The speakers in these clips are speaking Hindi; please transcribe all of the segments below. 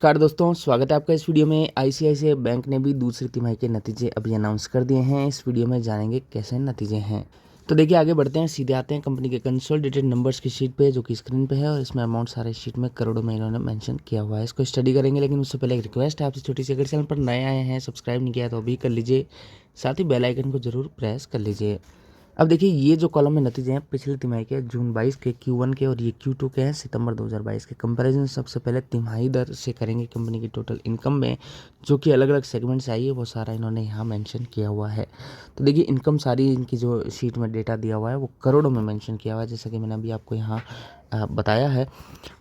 नमस्कार दोस्तों, स्वागत है आपका इस वीडियो में। आईसीआईसीआई बैंक ने भी दूसरी तिमाही के नतीजे अभी अनाउंस कर दिए हैं। इस वीडियो में जानेंगे कैसे नतीजे हैं। तो देखिए, आगे बढ़ते हैं, सीधे आते हैं कंपनी के कंसोलिडेटेड नंबर्स की शीट पे, जो कि स्क्रीन पे है, और इसमें अमाउंट सारे शीट में करोड़ों में इन्होंने मेंशन किया हुआ है। इसको स्टडी करेंगे, लेकिन उससे पहले एक रिक्वेस्ट है आपसे छोटी सी, अगर चैनल पर नए आए हैं, सब्सक्राइब नहीं किया तो अभी कर लीजिए, साथ ही बेल आइकन को जरूर प्रेस कर लीजिए। अब देखिए, ये जो कॉलम में नतीजे हैं पिछले तिमाही के, जून 22 के, Q1 के, और ये Q2 के हैं, सितंबर 2022 के। कंपैरिजन सबसे पहले तिमाही दर से करेंगे कंपनी की टोटल इनकम में, जो कि अलग अलग सेगमेंट से आई है, वो सारा इन्होंने यहाँ मेंशन किया हुआ है। तो देखिए, इनकम सारी इनकी जो शीट में डेटा दिया हुआ है वो करोड़ों में मेंशन किया हुआ है, जैसा कि मैंने अभी आपको यहाँ बताया है।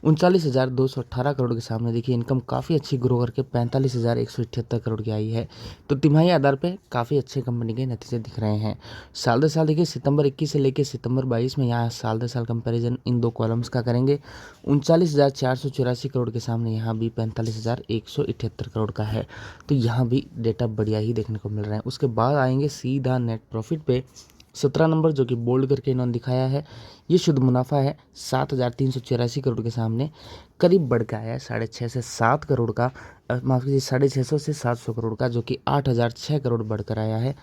39,218 करोड़ के सामने देखिए इनकम काफ़ी अच्छी ग्रो करके 45,178 करोड़ की आई है। तो तिमाही आधार पे काफ़ी अच्छे कंपनी के नतीजे दिख रहे हैं। साल दर साल देखिए, सितंबर 21 से लेकर सितंबर 22 में, यहाँ साल दर साल कंपैरिजन इन दो कॉलम्स का करेंगे। 39,484 करोड़ के सामने यहाँ भी 45,178 करोड़ का है। तो यहाँ भी डेटा बढ़िया ही देखने को मिल रहा है। उसके बाद आएंगे सीधा नेट प्रॉफिट पे, 17 नंबर, जो कि बोल्ड करके इन्होंने दिखाया है। ये शुद्ध मुनाफा है 7,384 करोड़ के सामने, करीब बढ़ के आया है 6.5 से 7 करोड़ का, माफ़ कीजिए 650 से 700 करोड़ का, जो कि 8,006 करोड़ बढ़कर आया है।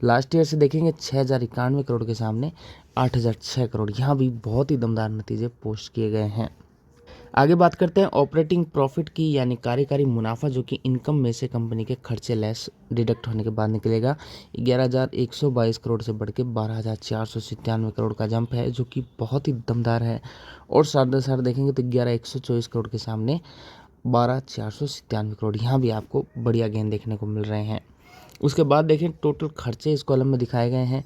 लास्ट ईयर से देखेंगे 6,091 करोड़ के सामने 8,006 करोड़। यहाँ भी बहुत ही दमदार नतीजे पोस्ट किए गए हैं। आगे बात करते हैं ऑपरेटिंग प्रॉफिट की, यानी कार्यकारी मुनाफा, जो कि इनकम में से कंपनी के खर्चे लेस डिडक्ट होने के बाद निकलेगा। 11,122 करोड़ से बढ़ के 12,497 करोड़ का जंप है, जो कि बहुत ही दमदार है। और साथ ही साथ देखेंगे तो 11,124 करोड़ के सामने 12,497 करोड़, यहाँ भी आपको बढ़िया गेन देखने को मिल रहे हैं। उसके बाद देखें, टोटल खर्चे इस कॉलम में दिखाए गए हैं।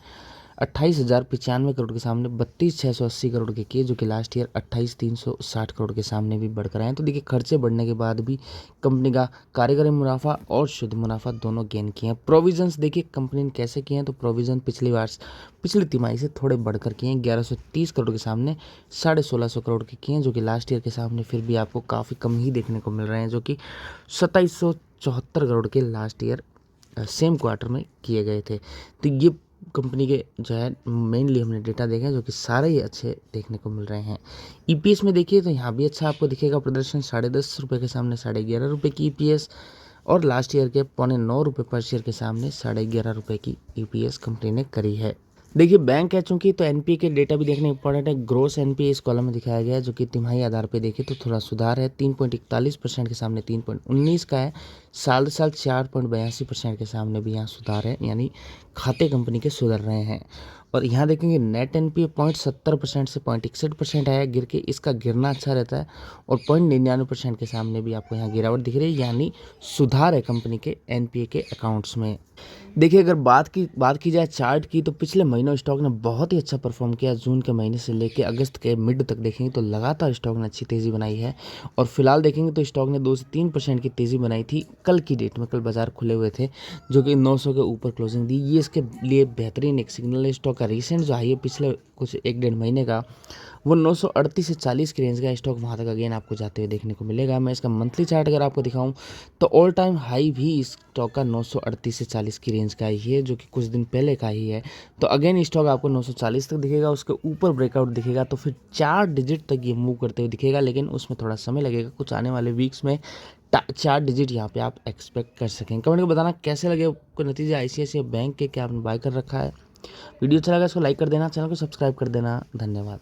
28,095 करोड़ के सामने 32,680 करोड़ के किए, जो कि लास्ट ईयर 28,360 करोड़ के सामने भी बढ़कर आए हैं। तो देखिए, खर्चे बढ़ने के बाद भी कंपनी का कार्यकारी मुनाफा और शुद्ध मुनाफा दोनों गेन किए हैं। प्रोविजंस देखिए कंपनी ने कैसे किए हैं, तो प्रोविजन पिछली तिमाही से थोड़े बढ़कर किए हैं। 1130 करोड़ के सामने 1650 करोड़ के किए हैं, जो कि लास्ट ईयर के सामने फिर भी आपको काफ़ी कम ही देखने को मिल रहे हैं, जो कि 2774 करोड़ के लास्ट ईयर सेम क्वार्टर में किए गए थे। तो ये कंपनी के जो है मेनली हमने डेटा देखे हैं, जो कि सारे ही अच्छे देखने को मिल रहे हैं। ईपीएस में देखिए तो यहाँ भी अच्छा आपको दिखेगा प्रदर्शन, 10.5 के सामने 11.5 की ईपीएस, और लास्ट ईयर के 9.25 पर शेयर के सामने 11.5 की ईपीएस कंपनी ने करी है। देखिए, बैंक है चूंकि, तो एनपीए के डेटा भी देखना इंपॉर्टेंट है। ग्रोस एनपीए इस कॉलम में दिखाया गया है, जो कि तिमाही आधार पे देखें तो थोड़ा सुधार है। 3.41% के सामने 3.19 का है। साल 4.82% के सामने भी यहाँ सुधार है, यानी खाते कंपनी के सुधर रहे हैं। और यहाँ देखेंगे नेट एनपीए 0.70% से 0.61% आया गिर के, इसका गिरना अच्छा रहता है। और 0.99% के सामने भी आपको यहाँ गिरावट दिख रही है, यानी सुधार है कंपनी के एनपीए के अकाउंट्स में। देखिए, अगर बात की जाए चार्ट की, तो पिछले महीनों स्टॉक ने बहुत ही अच्छा परफॉर्म किया। जून के महीने से लेकर अगस्त के मिड तक देखेंगे तो लगातार स्टॉक ने अच्छी तेज़ी बनाई है। और फिलहाल देखेंगे तो स्टॉक ने 2 से 3% की तेज़ी बनाई थी कल की डेट में। कल बाजार खुले हुए थे, जो कि 900 के ऊपर क्लोजिंग दी। ये इसके लिए बेहतरीन एक सिग्नल है। स्टॉक का रिसेंट जो हाई है पिछले कुछ 1-1.5 महीने का, वो 938 से 40 की रेंज का स्टॉक वहाँ तक अगेन आपको जाते हुए देखने को मिलेगा। मैं इसका मंथली चार्ट अगर आपको दिखाऊं, तो ऑल टाइम हाई भी इस स्टॉक का 938 से 40 की रेंज का ही है, जो कि कुछ दिन पहले का ही है। तो अगेन स्टॉक आपको 940 तक दिखेगा, उसके ऊपर ब्रेकआउट दिखेगा, तो फिर 4 डिजिट तक ये मूव करते हुए दिखेगा, लेकिन उसमें थोड़ा समय लगेगा। कुछ आने वाले वीक्स में 4 डिजिट यहाँ पे आप एक्सपेक्ट कर सकें। कमेंट में बताना कैसे लगे आपको नतीजे आईसीआईसीआई बैंक के, क्या आपने बाय कर रखा है। वीडियो अच्छा लगा इसको लाइक कर देना, चैनल को सब्सक्राइब कर देना। धन्यवाद।